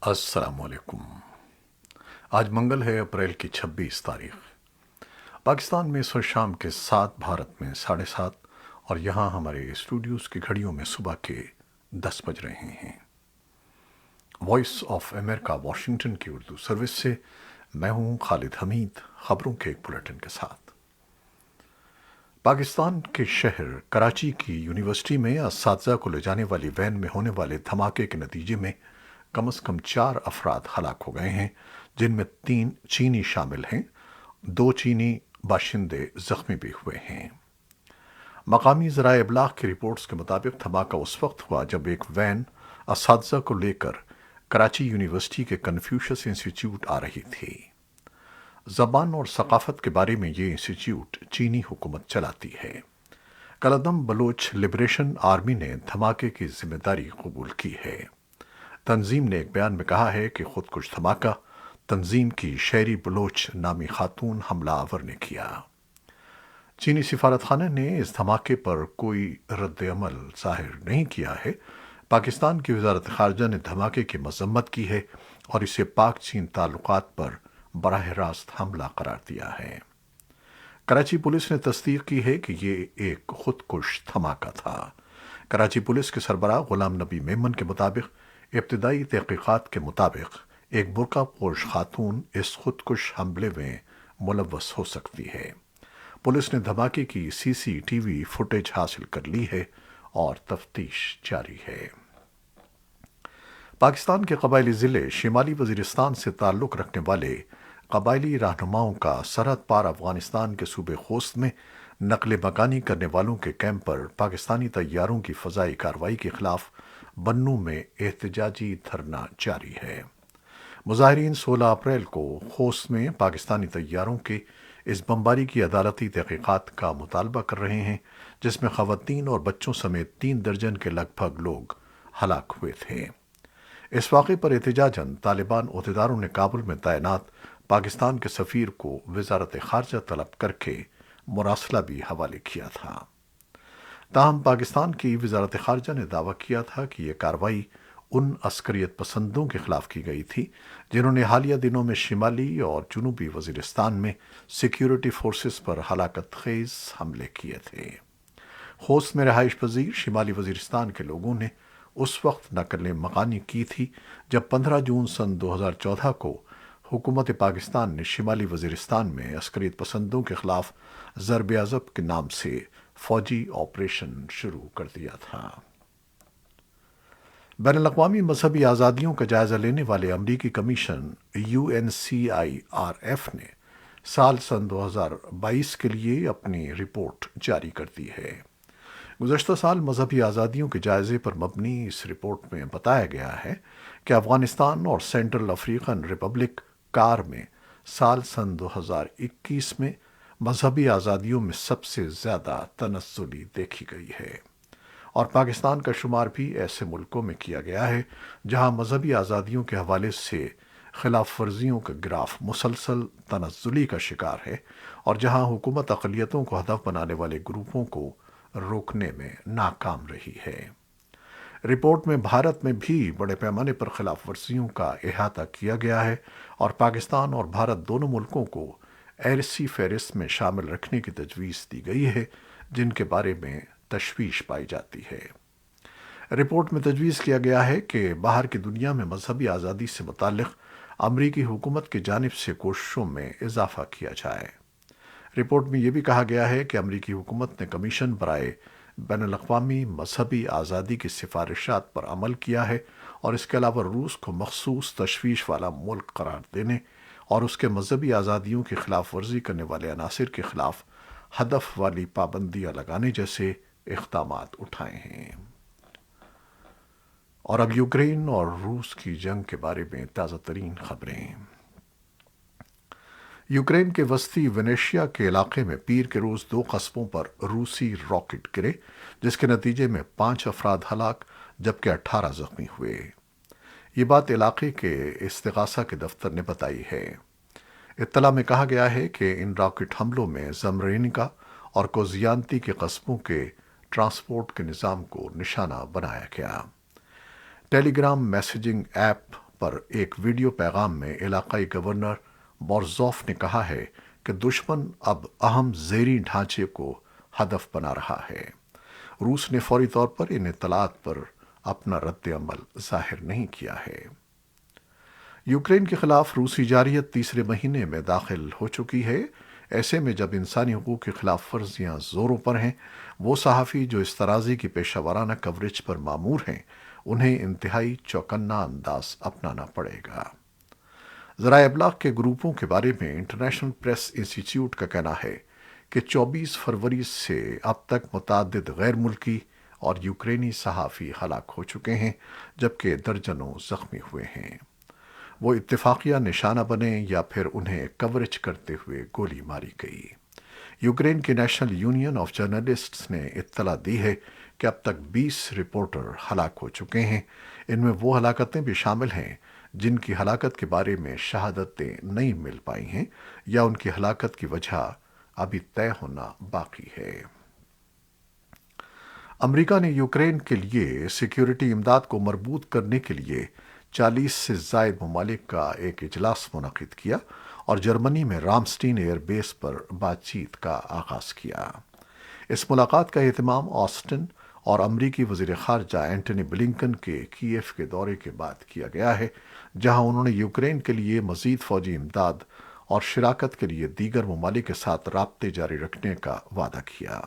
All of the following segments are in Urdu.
السلام علیکم۔ آج منگل ہے، اپریل کی 26 تاریخ۔ پاکستان میں اس وقت شام کے 7، بھارت میں 7:30، اور یہاں ہمارے اسٹوڈیوز کی گھڑیوں میں صبح کے 10 بج رہے ہیں۔ وائس آف امریکہ واشنگٹن کی اردو سروس سے میں ہوں خالد حمید، خبروں کے ایک بلیٹن کے ساتھ۔ پاکستان کے شہر کراچی کی یونیورسٹی میں اساتذہ کو لے جانے والی وین میں ہونے والے دھماکے کے نتیجے میں کم از کم 4 افراد ہلاک ہو گئے ہیں، جن میں 3 چینی شامل ہیں۔ 2 چینی باشندے زخمی بھی ہوئے ہیں۔ مقامی ذرائع ابلاغ کی رپورٹس کے مطابق دھماکہ اس وقت ہوا جب ایک وین اساتذہ کو لے کر کراچی یونیورسٹی کے کنفیوشس انسٹیٹیوٹ آ رہی تھی۔ زبان اور ثقافت کے بارے میں یہ انسٹیٹیوٹ چینی حکومت چلاتی ہے۔ کلدم بلوچ لبریشن آرمی نے دھماکے کی ذمہ داری قبول کی ہے۔ تنظیم نے ایک بیان میں کہا ہے کہ خود کش دھماکہ تنظیم کی شہری بلوچ نامی خاتون حملہ آور نے کیا۔ چینی سفارتخانہ نے اس دھماکے پر کوئی رد عمل ظاہر نہیں کیا ہے۔ پاکستان کی وزارت خارجہ نے دھماکے کی مذمت کی ہے اور اسے پاک چین تعلقات پر براہ راست حملہ قرار دیا ہے۔ کراچی پولیس نے تصدیق کی ہے کہ یہ ایک خود کش دھماکہ تھا۔ کراچی پولیس کے سربراہ غلام نبی میمن کے مطابق ابتدائی تحقیقات کے مطابق ایک برقع پوش خاتون اس خود کش حملے میں ملوث ہو سکتی ہے۔ پولیس نے دھماکے کی سی سی ٹی وی فوٹیج حاصل کر لی ہے اور تفتیش جاری ہے۔ پاکستان کے قبائلی ضلع شمالی وزیرستان سے تعلق رکھنے والے قبائلی رہنماؤں کا سرحد پار افغانستان کے صوبے خوست میں نقل مکانی کرنے والوں کے کیمپ پر پاکستانی طیاروں کی فضائی کارروائی کے خلاف بنوں میں احتجاجی دھرنا جاری ہے۔ مظاہرین 16 اپریل کو خوست میں پاکستانی طیاروں کے اس بمباری کی عدالتی تحقیقات کا مطالبہ کر رہے ہیں، جس میں خواتین اور بچوں سمیت 3 درجن کے لگ بھگ لوگ ہلاک ہوئے تھے۔ اس واقعے پر احتجاجاً طالبان عہدیداروں نے کابل میں تعینات پاکستان کے سفیر کو وزارت خارجہ طلب کر کے مراسلہ بھی حوالے کیا تھا۔ تاہم پاکستان کی وزارت خارجہ نے دعویٰ کیا تھا کہ یہ کارروائی ان عسکریت پسندوں کے خلاف کی گئی تھی جنہوں نے حالیہ دنوں میں شمالی اور جنوبی وزیرستان میں سیکیورٹی فورسز پر ہلاکت خیز حملے کیے تھے۔ خوست میں رہائش پذیر شمالی وزیرستان کے لوگوں نے اس وقت نقل مکانی کی تھی جب 15 جون سن 2014 کو حکومت پاکستان نے شمالی وزیرستان میں عسکریت پسندوں کے خلاف ضرب عضب کے نام سے فوجی آپریشن شروع کر دیا تھا۔ بین الاقوامی مذہبی آزادیوں کا جائزہ لینے والے امریکی کمیشن UNCIRF نے سال سن 2022 کے لیے اپنی رپورٹ جاری کر دی ہے۔ گزشتہ سال مذہبی آزادیوں کے جائزے پر مبنی اس رپورٹ میں بتایا گیا ہے کہ افغانستان اور سینٹرل افریقن ریپبلک کار میں سال سن 2021 میں مذہبی آزادیوں میں سب سے زیادہ تنزلی دیکھی گئی ہے، اور پاکستان کا شمار بھی ایسے ملکوں میں کیا گیا ہے جہاں مذہبی آزادیوں کے حوالے سے خلاف ورزیوں کا گراف مسلسل تنزلی کا شکار ہے، اور جہاں حکومت اقلیتوں کو ہدف بنانے والے گروپوں کو روکنے میں ناکام رہی ہے۔ رپورٹ میں بھارت میں بھی بڑے پیمانے پر خلاف ورزیوں کا احاطہ کیا گیا ہے، اور پاکستان اور بھارت دونوں ملکوں کو ایسی فہرست میں شامل رکھنے کی تجویز دی گئی ہے جن کے بارے میں تشویش پائی جاتی ہے۔ رپورٹ میں تجویز کیا گیا ہے کہ باہر کی دنیا میں مذہبی آزادی سے متعلق امریکی حکومت کی جانب سے کوششوں میں اضافہ کیا جائے۔ رپورٹ میں یہ بھی کہا گیا ہے کہ امریکی حکومت نے کمیشن برائے بین الاقوامی مذہبی آزادی کی سفارشات پر عمل کیا ہے، اور اس کے علاوہ روس کو مخصوص تشویش والا ملک قرار دینے اور اس کے مذہبی آزادیوں کی خلاف ورزی کرنے والے عناصر کے خلاف ہدف والی پابندیاں لگانے جیسے اقدامات اٹھائے ہیں۔ اور اب یوکرین اور روس کی جنگ کے بارے میں تازہ ترین خبریں۔ یوکرین کے وسطی وینیشیا کے علاقے میں پیر کے روز 2 قصبوں پر روسی راکٹ گرے، جس کے نتیجے میں 5 افراد ہلاک جبکہ 18 زخمی ہوئے۔ یہ بات علاقے کے استغاثہ کے دفتر نے بتائی ہے۔ اطلاع میں کہا گیا ہے کہ ان راکٹ حملوں میں زمرینکا اور کوزیانتی کے قصبوں کے ٹرانسپورٹ کے نظام کو نشانہ بنایا گیا۔ ٹیلی گرام میسجنگ ایپ پر ایک ویڈیو پیغام میں علاقائی گورنر بورزوف نے کہا ہے کہ دشمن اب اہم زیریں ڈھانچے کو ہدف بنا رہا ہے۔ روس نے فوری طور پر ان اطلاعات پر اپنا رد عمل ظاہر نہیں کیا ہے۔ یوکرین کے خلاف روسی جارحیت تیسرے مہینے میں داخل ہو چکی ہے۔ ایسے میں جب انسانی حقوق کی خلاف ورزیاں زوروں پر ہیں، وہ صحافی جو اس طرازی کی پیشہ ورانہ کوریج پر مامور ہیں، انہیں انتہائی چوکنا انداز اپنانا پڑے گا۔ ذرائع ابلاغ کے گروپوں کے بارے میں انٹرنیشنل پریس انسٹی ٹیوٹ کا کہنا ہے کہ 24 فروری سے اب تک متعدد غیر ملکی اور یوکرینی صحافی ہلاک ہو چکے ہیں، جبکہ درجنوں زخمی ہوئے ہیں۔ وہ اتفاقیہ نشانہ بنے یا پھر انہیں کوریج کرتے ہوئے گولی ماری گئی۔ یوکرین کی نیشنل یونین آف جرنلسٹس نے اطلاع دی ہے کہ اب تک 20 رپورٹر ہلاک ہو چکے ہیں۔ ان میں وہ ہلاکتیں بھی شامل ہیں جن کی ہلاکت کے بارے میں شہادتیں نہیں مل پائی ہیں یا ان کی ہلاکت کی وجہ ابھی طے ہونا باقی ہے۔ امریکہ نے یوکرین کے لیے سیکیورٹی امداد کو مربوط کرنے کے لیے 40 سے زائد ممالک کا ایک اجلاس منعقد کیا اور جرمنی میں رامسٹین ایئر بیس پر بات چیت کا آغاز کیا۔ اس ملاقات کا اہتمام آسٹن اور امریکی وزیر خارجہ اینٹونی بلنکن کے کیف کے دورے کے بعد کیا گیا ہے، جہاں انہوں نے یوکرین کے لیے مزید فوجی امداد اور شراکت کے لیے دیگر ممالک کے ساتھ رابطے جاری رکھنے کا وعدہ کیا۔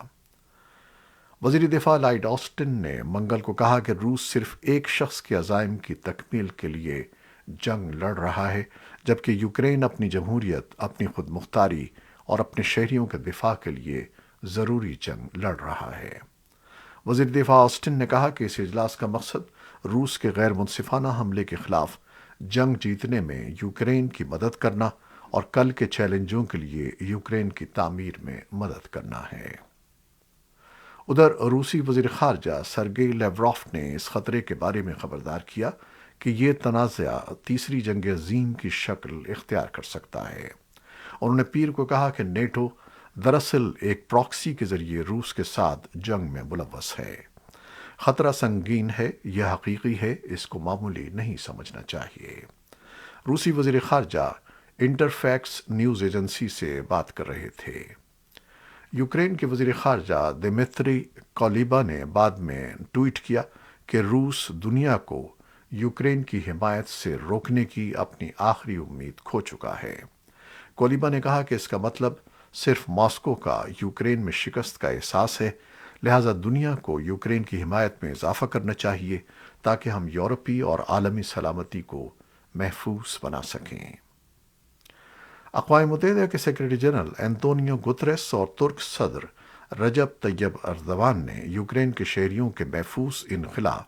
وزیر دفاع لائیڈ آسٹن نے منگل کو کہا کہ روس صرف ایک شخص کے عزائم کی تکمیل کے لیے جنگ لڑ رہا ہے، جبکہ یوکرین اپنی جمہوریت، اپنی خود مختاری اور اپنے شہریوں کے دفاع کے لیے ضروری جنگ لڑ رہا ہے۔ وزیر دفاع آسٹن نے کہا کہ اس اجلاس کا مقصد روس کے غیر منصفانہ حملے کے خلاف جنگ جیتنے میں یوکرین کی مدد کرنا اور کل کے چیلنجوں کے لیے یوکرین کی تعمیر میں مدد کرنا ہے۔ ادھر روسی وزیر خارجہ سرگئی لیوروف نے اس خطرے کے بارے میں خبردار کیا کہ یہ تنازع تیسری جنگ عظیم کی شکل اختیار کر سکتا ہے۔ انہوں نے پیر کو کہا کہ نیٹو دراصل ایک پراکسی کے ذریعے روس کے ساتھ جنگ میں ملوث ہے۔ خطرہ سنگین ہے، یہ حقیقی ہے، اس کو معمولی نہیں سمجھنا چاہیے۔ روسی وزیر خارجہ انٹرفیکس نیوز ایجنسی سے بات کر رہے تھے۔ یوکرین کے وزیر خارجہ دمیتری کولیبا نے بعد میں ٹویٹ کیا کہ روس دنیا کو یوکرین کی حمایت سے روکنے کی اپنی آخری امید کھو چکا ہے۔ کولیبا نے کہا کہ اس کا مطلب صرف ماسکو کا یوکرین میں شکست کا احساس ہے، لہٰذا دنیا کو یوکرین کی حمایت میں اضافہ کرنا چاہیے تاکہ ہم یورپی اور عالمی سلامتی کو محفوظ بنا سکیں۔ اقوام متحدہ کے سیکرٹری جنرل انطونیو گتریس اور ترک صدر رجب طیب اردوان نے یوکرین کے شہریوں کے محفوظ انخلا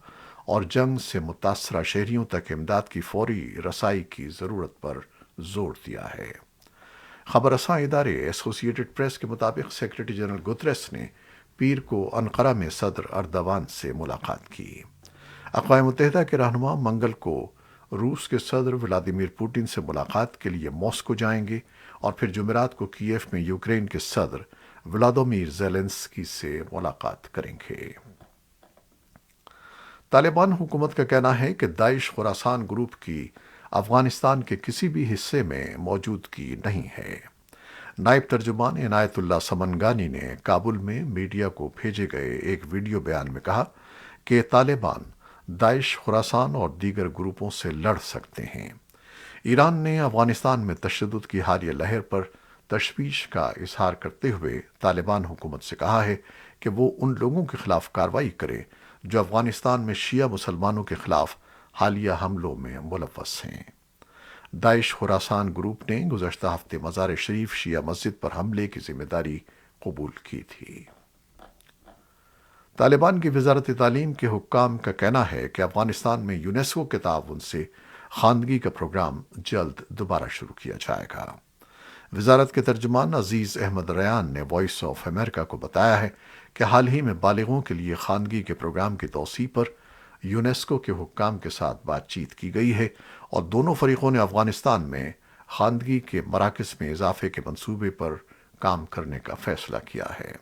اور جنگ سے متاثرہ شہریوں تک امداد کی فوری رسائی کی ضرورت پر زور دیا ہے۔ خبر رساں ادارے ایسوسی ایٹڈ پریس کے مطابق سیکرٹری جنرل گتریس نے پیر کو انقرہ میں صدر اردوان سے ملاقات کی۔ اقوام متحدہ کے رہنما منگل کو روس کے صدر ولادیمیر پوٹن سے ملاقات کے لیے ماسکو جائیں گے اور پھر جمعرات کو کیف میں یوکرین کے صدر ولادیمیر زیلنسکی سے ملاقات کریں گے۔ طالبان حکومت کا کہنا ہے کہ داعش خراسان گروپ کی افغانستان کے کسی بھی حصے میں موجودگی نہیں ہے۔ نائب ترجمان عنایت اللہ سمنگانی نے کابل میں میڈیا کو بھیجے گئے ایک ویڈیو بیان میں کہا کہ طالبان داعش خراسان اور دیگر گروپوں سے لڑ سکتے ہیں۔ ایران نے افغانستان میں تشدد کی حالیہ لہر پر تشویش کا اظہار کرتے ہوئے طالبان حکومت سے کہا ہے کہ وہ ان لوگوں کے خلاف کارروائی کرے جو افغانستان میں شیعہ مسلمانوں کے خلاف حالیہ حملوں میں ملوث ہیں۔ داعش خراسان گروپ نے گزشتہ ہفتے مزار شریف شیعہ مسجد پر حملے کی ذمہ داری قبول کی تھی۔ طالبان کی وزارت تعلیم کے حکام کا کہنا ہے کہ افغانستان میں یونیسکو کے تعاون سے خواندگی کا پروگرام جلد دوبارہ شروع کیا جائے گا۔ وزارت کے ترجمان عزیز احمد ریان نے وائس آف امریکہ کو بتایا ہے کہ حال ہی میں بالغوں کے لیے خواندگی کے پروگرام کی توسیع پر یونیسکو کے حکام کے ساتھ بات چیت کی گئی ہے اور دونوں فریقوں نے افغانستان میں خواندگی کے مراکز میں اضافے کے منصوبے پر کام کرنے کا فیصلہ کیا ہے۔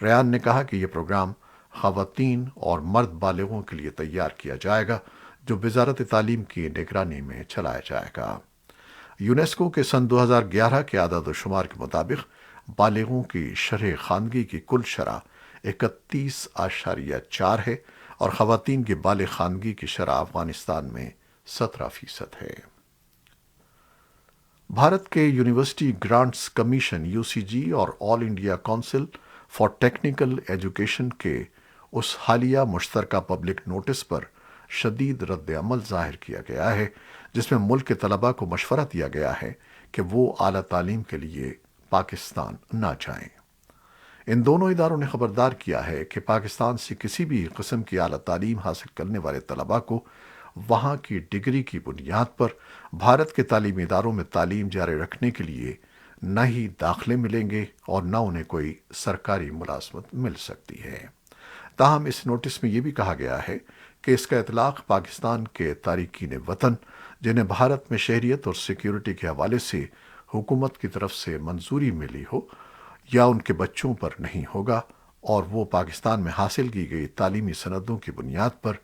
ریان نے کہا کہ یہ پروگرام خواتین اور مرد بالغوں کے لیے تیار کیا جائے گا جو وزارت تعلیم کی نگرانی میں چلایا جائے گا۔ یونیسکو کے سن 2011 کے اعداد و شمار کے مطابق بالغوں کی شرح خواندگی کی کل شرح 31.4 ہے اور خواتین کی بالغ خواندگی کی شرح افغانستان میں 17% ہے۔ بھارت کے university grants commission U C G اور all India council for technical education کے اس حالیہ مشترکہ پبلک نوٹس پر شدید رد عمل ظاہر کیا گیا ہے جس میں ملک کے طلباء کو مشورہ دیا گیا ہے کہ وہ اعلیٰ تعلیم کے لیے پاکستان نہ جائیں۔ ان دونوں اداروں نے خبردار کیا ہے کہ پاکستان سے کسی بھی قسم کی اعلیٰ تعلیم حاصل کرنے والے طلباء کو وہاں کی ڈگری کی بنیاد پر بھارت کے تعلیمی اداروں میں تعلیم جاری رکھنے کے لیے نہ ہی داخلے ملیں گے اور نہ انہیں کوئی سرکاری ملازمت مل سکتی ہے۔ تاہم اس نوٹس میں یہ بھی کہا گیا ہے کہ اس کا اطلاق پاکستان کے تارکین وطن جنہیں بھارت میں شہریت اور سیکیورٹی کے حوالے سے حکومت کی طرف سے منظوری ملی ہو یا ان کے بچوں پر نہیں ہوگا اور وہ پاکستان میں حاصل کی گئی تعلیمی سندوں کی بنیاد پر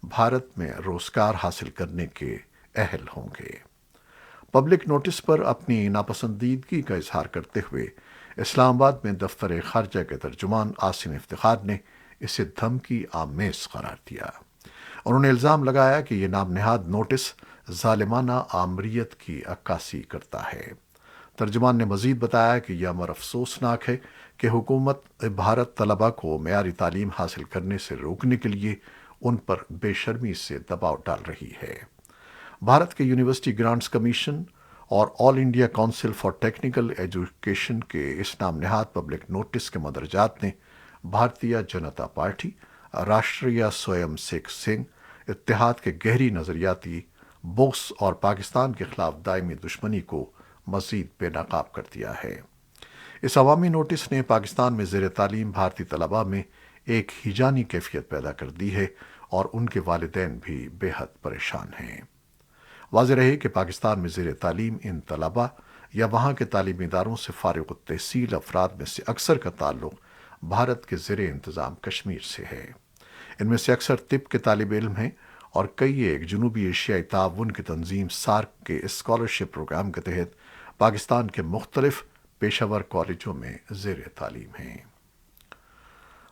بھارت میں روزگار حاصل کرنے کے اہل ہوں گے۔ پبلک نوٹس پر اپنی ناپسندیدگی کا اظہار کرتے ہوئے اسلام آباد میں دفتر خارجہ کے ترجمان عاصم افتخار نے اسے دھمکی آمیز قرار دیا۔ انہوں نے الزام لگایا کہ یہ نام نہاد نوٹس ظالمانہ آمریت کی عکاسی کرتا ہے۔ ترجمان نے مزید بتایا کہ یہ امر افسوسناک ہے کہ حکومت بھارت طلباء کو معیاری تعلیم حاصل کرنے سے روکنے کے لیے ان پر بے شرمی سے دباؤ ڈال رہی ہے۔ بھارت کے یونیورسٹی گرانٹس کمیشن اور all India council for technical education کے اس نام نہاد پبلک نوٹس کے مندرجات نے بھارتیہ جنتا پارٹی، راشٹریہ سویم سیک سنگھ اتحاد کے گہری نظریاتی بغض اور پاکستان کے خلاف دائمی دشمنی کو مزید بے نقاب کر دیا ہے۔ اس عوامی نوٹس نے پاکستان میں زیر تعلیم بھارتی طلباء میں ایک ہیجانی کیفیت پیدا کر دی ہے اور ان کے والدین بھی بے حد پریشان ہیں۔ واضح رہے کہ پاکستان میں زیر تعلیم ان طلباء یا وہاں کے تعلیمی اداروں سے فارغ التحصیل افراد میں سے اکثر کا تعلق بھارت کے زیر انتظام کشمیر سے ہے۔ ان میں سے اکثر طب کے طالب علم ہیں اور کئی ایک جنوبی ایشیائی تعاون کی تنظیم سارک کے اسکالرشپ پروگرام کے تحت پاکستان کے مختلف پیشہ ور کالجوں میں زیر تعلیم ہیں۔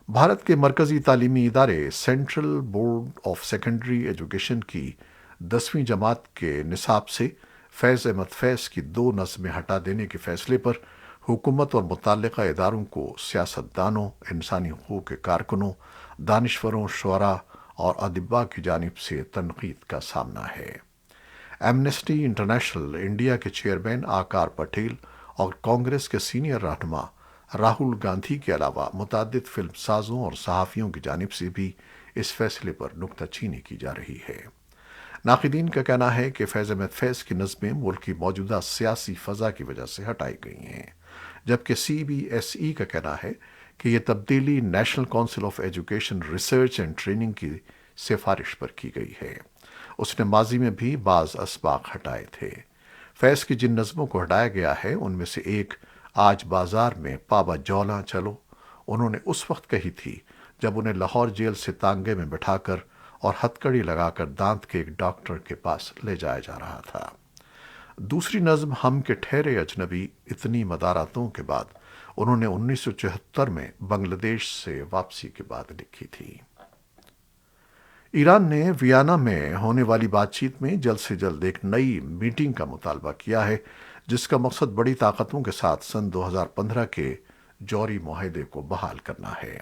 بھارت کے مرکزی تعلیمی ادارے central board of secondary education کی 10ویں جماعت کے نصاب سے فیض احمد فیض کی 2 نظمیں ہٹا دینے کے فیصلے پر حکومت اور متعلقہ اداروں کو سیاستدانوں، انسانی حقوق کے کارکنوں، دانشوروں، شعراء اور ادباء کی جانب سے تنقید کا سامنا ہے۔ ایمنسٹی انٹرنیشنل انڈیا کے چیئرمین آکار پٹیل اور کانگریس کے سینئر رہنما راہل گاندھی کے علاوہ متعدد فلم سازوں اور صحافیوں کی جانب سے بھی اس فیصلے پر نکتہ چینی کی جا رہی ہے۔ ناقدین کا کہنا ہے کہ فیض احمد فیض کی نظمیں ملک کی موجودہ سیاسی فضا کی وجہ سے ہٹائی گئی ہیں، جبکہ سی بی ایس ای کا کہنا ہے کہ یہ تبدیلی national council of education research and training کی سفارش پر کی گئی ہے۔ اس نے ماضی میں بھی بعض اسباق ہٹائے تھے۔ فیض کی جن نظموں کو ہٹایا گیا ہے ان میں سے ایک آج بازار میں پابا جولاں چلو انہوں نے اس وقت کہی تھی جب انہیں لاہور جیل سے تانگے میں بٹھا کر اور ہتکڑی لگا کر دانت کے ایک ڈاکٹر کے پاس لے جایا جا رہا تھا۔ دوسری نظم ہم کے ٹھہرے اجنبی اتنی مداراتوں کے بعد انہوں نے 1974 میں بنگلہ دیش سے واپسی کے بعد لکھی تھی۔ ایران نے ویانا میں ہونے والی بات چیت میں جلد سے جلد ایک نئی میٹنگ کا مطالبہ کیا ہے جس کا مقصد بڑی طاقتوں کے ساتھ سن 2015 کے جوہری معاہدے کو بحال کرنا ہے۔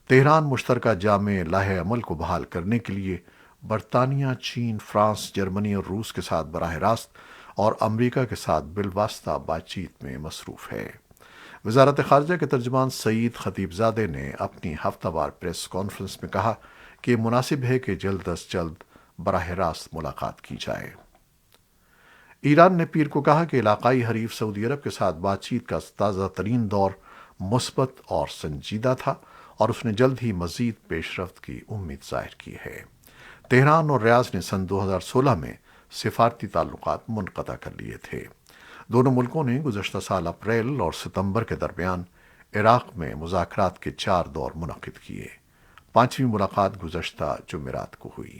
تہران مشترکہ جامع لائحہ عمل کو بحال کرنے کے لیے برطانیہ، چین، فرانس، جرمنی اور روس کے ساتھ براہ راست اور امریکہ کے ساتھ بالواسطہ بات چیت میں مصروف ہے۔ وزارت خارجہ کے ترجمان سعید خطیب زادے نے اپنی ہفتہ وار پریس کانفرنس میں کہا کہ یہ مناسب ہے کہ جلد از جلد براہ راست ملاقات کی جائے۔ ایران نے پیر کو کہا کہ علاقائی حریف سعودی عرب کے ساتھ بات چیت کا تازہ ترین دور مثبت اور سنجیدہ تھا اور اس نے جلد ہی مزید پیش رفت کی امید ظاہر کی ہے۔ تہران اور ریاض نے سن 2016 میں سفارتی تعلقات منقطع کر لیے تھے۔ دونوں ملکوں نے گزشتہ سال اپریل اور ستمبر کے درمیان عراق میں مذاکرات کے 4 دور منعقد کیے۔ 5ویں ملاقات گزشتہ جمعرات کو ہوئی۔